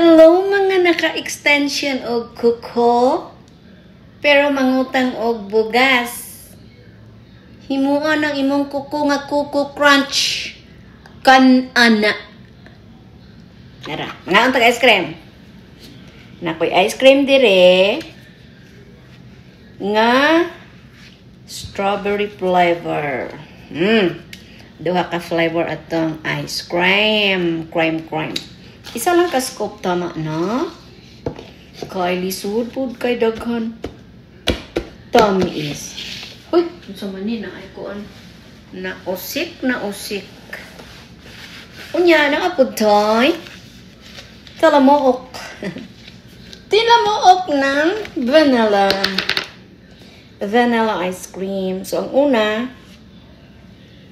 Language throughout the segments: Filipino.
Hello mga naka-extension og kuko, pero mangutang og bugas. Himuon ang imong kuko nga kuko crunch. Kan-ana. Tara, mga untag ice cream. Nakoy ice cream dire nga strawberry flavor. Duha ka flavor atong ice cream. Cream. Isa lang ka scoop tama na. Kay lisod food kay daghan. Tamis. Uy, unsa man ni na ay kuan. Na usik. Unya na apod toy. Talamook. Tinamook ng vanilla ice cream. So ang una,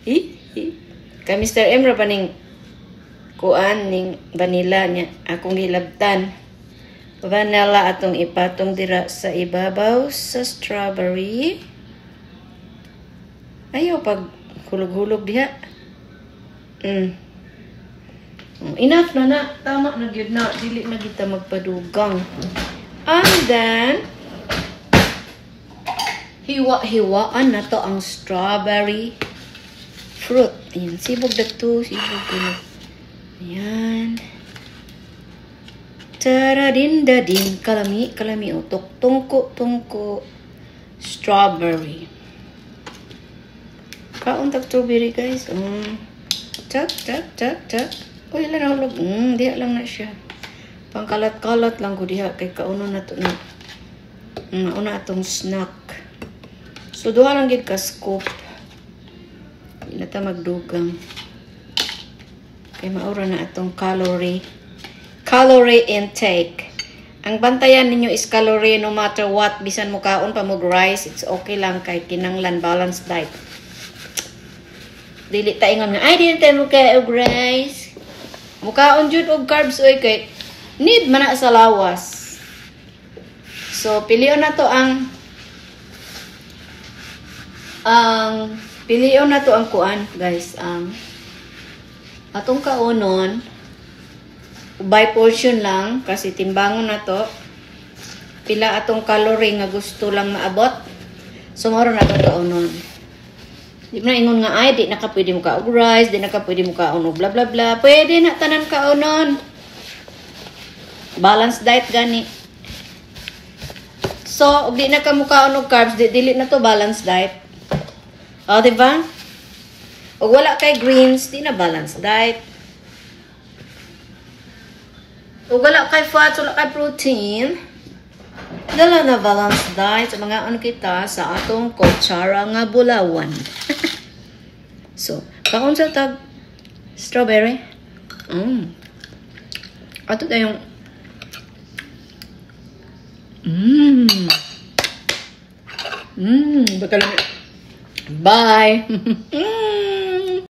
kay Mr. M ra paning kuan ning vanilla niya akong gilabtan. Vanilla atong ipatong dira sa ibabaw sa strawberry. Ayaw pag hulog-hulog diha. Enough na. Tama na gyud na. Dili na kita magpadugang. And then hiwa-hiwaan na to ang strawberry fruit. Ayan, sibog dagto, sibog ko. Ayan. Taradin-dadin. Kalami. Utok. Tungko. Strawberry. Kaon tag strawberry, guys. Tak. Uy, ilan na hulog. Diha lang na siya. Pangkalat-kalat lang ko diha. Kay kauno na to na. Una atong snack. So, duha lang gid ka scoop. Hindi na ta magdugang. Kay maura na atong calorie intake. Ang bantayan ninyo is calorie no matter what. Bisan mo kaon pa mo rice, it's okay lang kay kinanglan balanced diet. Dili ta ingon nga ay dili ta mo kay og rice. Mukaon jud og carbs oy kay need man na sa lawas. So pilion na to ang kuan, guys. Atong kaonon by portion lang kasi timbangon na to. Pila atong calorie nga gusto lang maabot. So moro na to kaonon. Di na ingon nga ay di na ka pwede mo ka og rice, di na ka pwede mo ka og bla bla bla. Pwede na tanan kaonon. Balanced diet gani. So, di na ka mukaon og carbs, dili na to balanced diet. O, diba? O wala kay greens, di na balanced diet. O wala kay fats, wala kay protein, dala na balanced diet. So, mga ano kita sa atong kutsara nga bulawan. So, kaon sa tag strawberry. Ato tayong bakal. Bye.